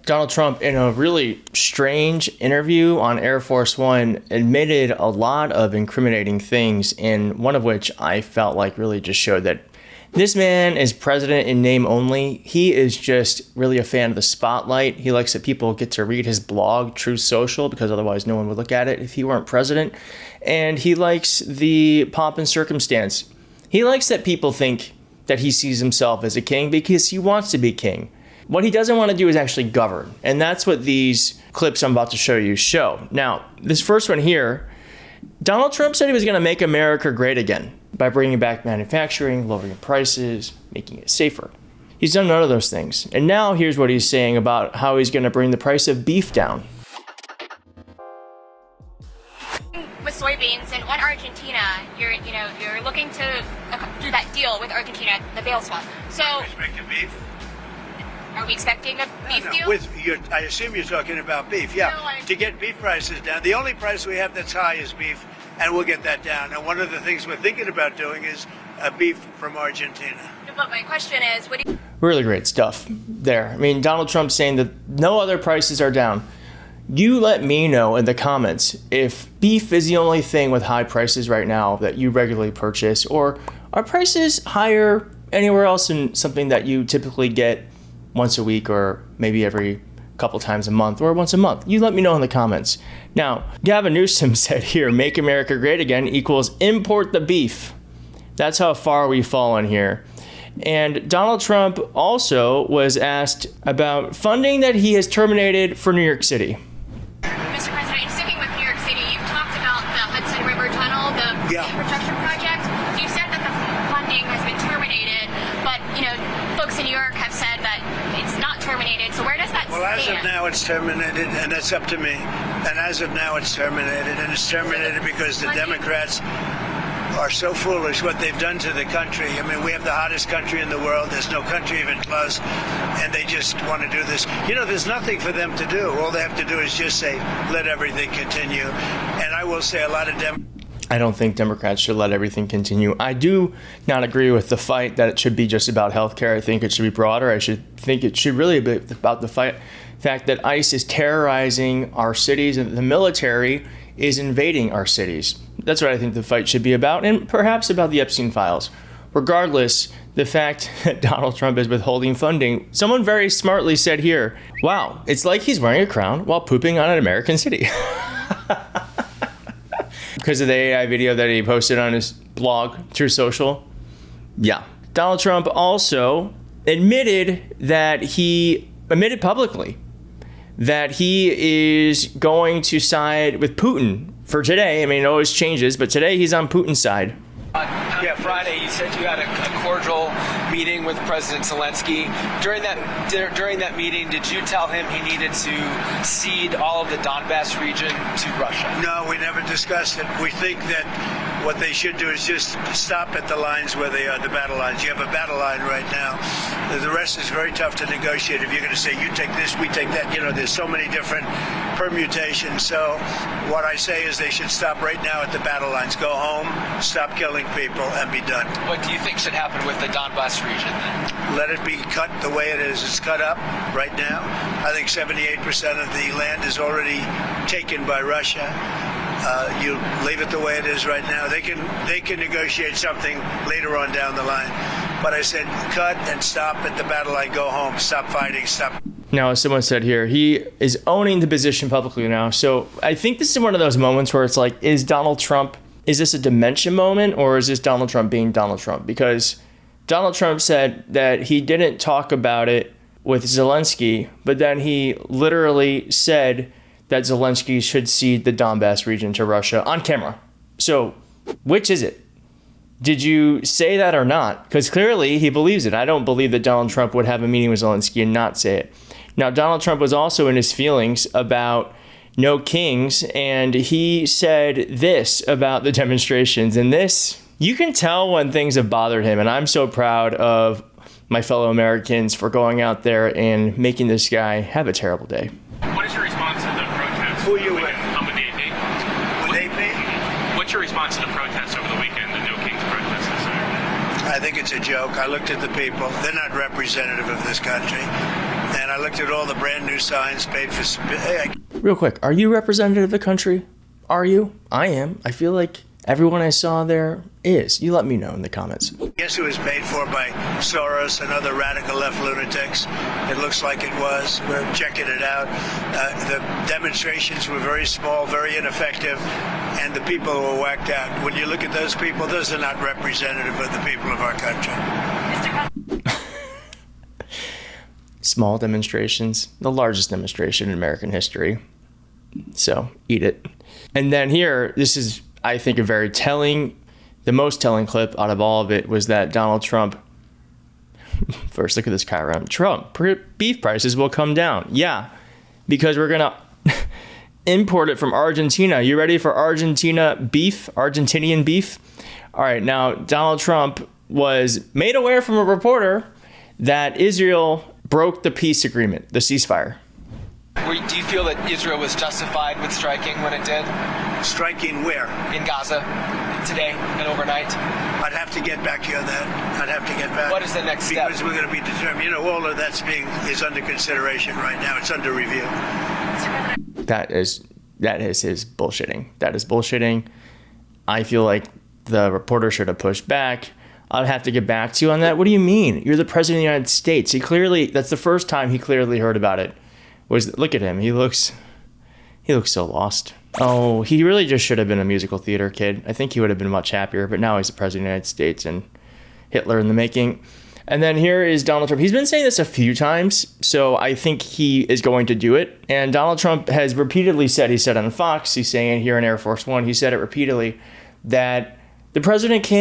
Donald Trump, in a really strange interview on Air Force One, admitted a lot of incriminating things, and one of which I felt like really just showed that this man is president in name only. He is just really a fan of the spotlight. He likes that people get to read his blog, Truth Social, because otherwise no one would look at it if he weren't president. And he likes the pomp and circumstance. He likes that people think that he sees himself as a king because he wants to be king. What he doesn't want to do is actually govern. And that's what these clips I'm about to show you show. Now, this first one here, Donald Trump said he was going to make America great again by bringing back manufacturing, lowering prices, making it safer. He's done none of those things. And now here's what he's saying about how he's going to bring the price of beef down. With soybeans and on Argentina, you're looking to do that deal with Argentina, the bail swap. So, Beef? are we expecting a beef deal? I assume you're talking about beef, yeah. No, to get beef prices down. The only price we have that's high is beef, and we'll get that down. And one of the things we're thinking about doing is beef from Argentina. But my question is, what do you... Really great stuff there. I mean, Donald Trump saying that no other prices are down. You let me know in the comments if beef is the only thing with high prices right now that you regularly purchase, or are prices higher anywhere else in something that you typically get once a week or maybe every couple times a month or once a month. You let me know in the comments. Now, Gavin Newsom said here, make America great again equals import the beef. That's how far we've fallen here. And Donald Trump also was asked about funding that he has terminated for New York City. Mr. President, sticking with New York City, you've talked about the Hudson River Tunnel, the infrastructure project. You said that the funding has been terminated, but, folks in New York have said that it's not terminated. So where does that stand? Well, as of now, it's terminated, and that's up to me. And as of now, it's terminated, and it's terminated because the Democrats are so foolish what they've done to the country. I mean, we have the hottest country in the world. There's no country even close, and they just want to do this. There's nothing for them to do. All they have to do is just say, let everything continue. And I will say a lot of I don't think Democrats should let everything continue. I do not agree with the fight that it should be just about healthcare. I think it should be broader. I think it should really be about the fact that ICE is terrorizing our cities and the military is invading our cities. That's what I think the fight should be about, and perhaps about the Epstein files. Regardless, the fact that Donald Trump is withholding funding, someone very smartly said here, wow, it's like he's wearing a crown while pooping on an American city. Because of the AI video that he posted on his blog, Truth Social. Yeah. Donald Trump also admitted publicly that he is going to side with Putin for today. I mean, it always changes, but today he's on Putin's side. Friday, you said you had a cordial meeting with President Zelensky. During that meeting, did you tell him he needed to cede all of the Donbass region to Russia? No, we never discussed it. We think that what they should do is just stop at the lines where they are, the battle lines. You have a battle line right now. The rest is very tough to negotiate. If you're going to say, you take this, we take that, there's so many different permutations. So what I say is they should stop right now at the battle lines. Go home, stop killing people, and be done. What do you think should happen with the Donbass region then? Let it be cut the way it is. It's cut up right now. I think 78% of the land is already taken by Russia. You leave it the way it is right now. They can negotiate something later on down the line. But I said cut and stop at the battle line. Go home. Stop fighting. Stop. Now, as someone said here, he is owning the position publicly now. So I think this is one of those moments where it's like, is this a dementia moment, or is this Donald Trump being Donald Trump? Because Donald Trump said that he didn't talk about it with Zelensky, but then he literally said that Zelensky should cede the Donbass region to Russia on camera. So which is it? Did you say that or not? Because clearly he believes it. I don't believe that Donald Trump would have a meeting with Zelensky and not say it. Now, Donald Trump was also in his feelings about no kings, and he said this about the demonstrations. And this, you can tell when things have bothered him, and I'm so proud of my fellow Americans for going out there and making this guy have a terrible day. What is your response to the protests? Who are you with? I'm with the AP. With AP? What's your response to the protests over the weekend, the No Kings protests this Saturday? I think it's a joke. I looked at the people. They're not representative of this country. And I looked at all the brand new signs paid for. Real quick, are you representative of the country? Are you? I am. I feel like everyone I saw there is. You let me know in the comments. Guess who was paid for by Soros and other radical left lunatics? It looks like it was. We're checking it out. The demonstrations were very small, very ineffective, and the people were whacked out. When you look at those people, those are not representative of the people of our country. Small demonstrations, the largest demonstration in American history. So eat it. And then here, this is, I think, a very telling, the most telling clip out of all of it was that Donald Trump, first look at this guy around, Trump, beef prices will come down. Yeah, because we're going to import it from Argentina. You ready for Argentinian beef? All right, now Donald Trump was made aware from a reporter that Israel broke the peace agreement, the ceasefire. Do you feel that Israel was justified with striking when it did? Striking where? In Gaza, today and overnight. I'd have to get back to you on that. I'd have to get back. What is the next step? Because we're going to be determined. You know, all of that's is under consideration right now. It's under review. That is his bullshitting. That is bullshitting. I feel like the reporter should have pushed back. I'd have to get back to you on that. What do you mean? You're the president of the United States. That's the first time he clearly heard about it. Look at him. He looks so lost. Oh, he really just should have been a musical theater kid. I think he would have been much happier, but now he's the president of the United States and Hitler in the making. And then here is Donald Trump. He's been saying this a few times, so I think he is going to do it. And Donald Trump has repeatedly said, he said on Fox, he's saying it here in Air Force One, he said it repeatedly, that the president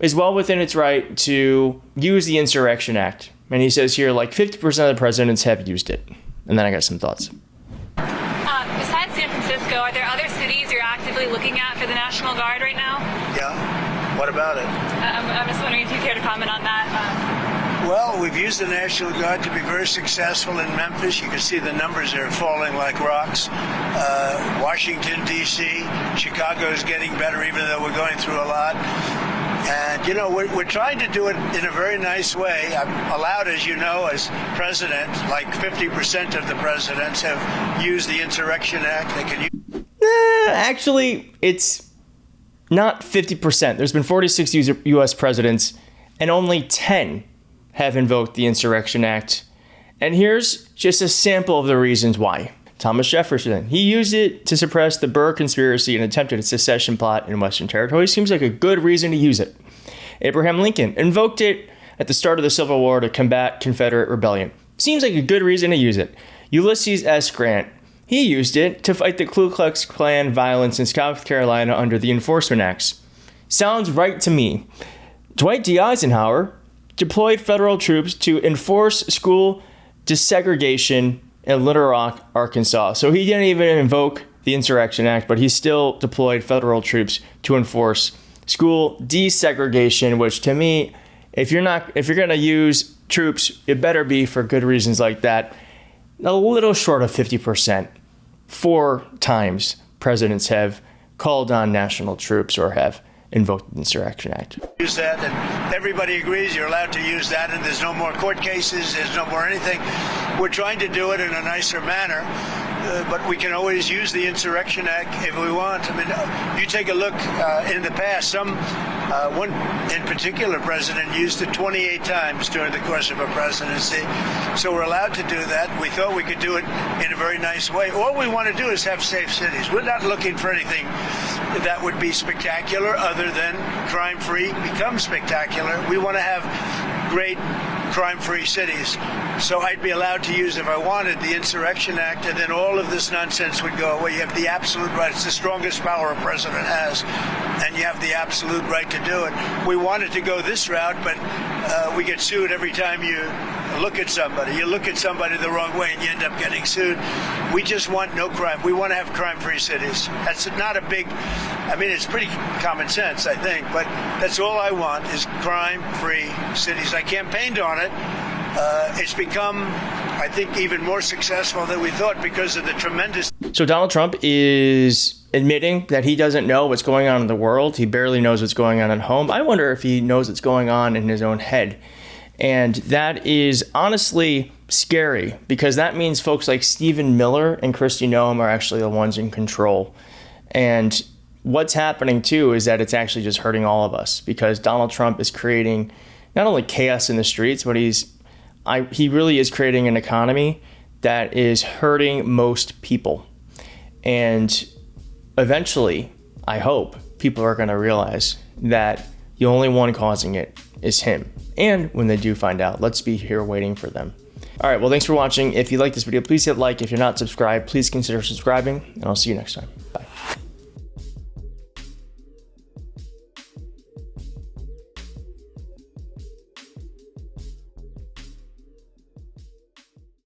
is well within its right to use the Insurrection Act. And he says here, like 50% of the presidents have used it. And then I got some thoughts. Besides San Francisco, are there other cities you're actively looking at for the National Guard right now? Yeah. What about it? I'm just wondering if you care to comment on that. Well, we've used the National Guard to be very successful in Memphis. You can see the numbers are falling like rocks. Washington, D.C., Chicago is getting better, even though we're going through a lot. And, you know, we're trying to do it in a very nice way. I'm allowed, as you know, as president, like 50% of the presidents have used the Insurrection Act. They can use. Actually, it's not 50%. There's been 46 U.S. presidents, and only 10 have invoked the Insurrection Act. And here's just a sample of the reasons why. Thomas Jefferson, he used it to suppress the Burr conspiracy and attempted secession plot in Western Territory. Seems like a good reason to use it. Abraham Lincoln invoked it at the start of the Civil War to combat Confederate rebellion. Seems like a good reason to use it. Ulysses S. Grant, he used it to fight the Ku Klux Klan violence in South Carolina under the Enforcement Acts. Sounds right to me. Dwight D. Eisenhower deployed federal troops to enforce school desegregation in Little Rock, Arkansas. So he didn't even invoke the Insurrection Act, but he still deployed federal troops to enforce school desegregation, which to me, if you're going to use troops, it better be for good reasons like that. A little short of 50%. 4 times presidents have called on national troops or have invoked the Insurrection Act. Use that, and everybody agrees you're allowed to use that, and there's no more court cases, there's no more anything. We're trying to do it in a nicer manner, but we can always use the Insurrection Act if we want. I mean, you take a look in the past, one in particular president used it 28 times during the course of a presidency. So we're allowed to do that. We thought we could do it in a very nice way. All we want to do is have safe cities. We're not looking for anything that would be spectacular other than crime-free becomes spectacular. We want to have great crime-free cities. So I'd be allowed to use, if I wanted, the Insurrection Act, and then all of this nonsense would go away. You have the absolute right. It's the strongest power a president has, and you have the absolute right to do it. We wanted to go this route, but we get sued every time you look at somebody. You look at somebody the wrong way, and you end up getting sued. We just want no crime. We want to have crime-free cities. That's not a big, I mean, it's pretty common sense, I think, but that's all I want is crime-free cities. I campaigned on it. It's become, I think, even more successful than we thought because of the tremendous. So Donald Trump is admitting that he doesn't know what's going on in the world. He barely knows what's going on at home. I wonder if he knows what's going on in his own head. And that is honestly scary, because that means folks like Stephen Miller and Kristi Noem are actually the ones in control. And what's happening too is that it's actually just hurting all of us, because Donald Trump is creating not only chaos in the streets, but he really is creating an economy that is hurting most people. And eventually, I hope people are going to realize that the only one causing it is him. And when they do find out, let's be here waiting for them. All right, well, thanks for watching. If you like this video, please hit like. If you're not subscribed, please consider subscribing, and I'll see you next time.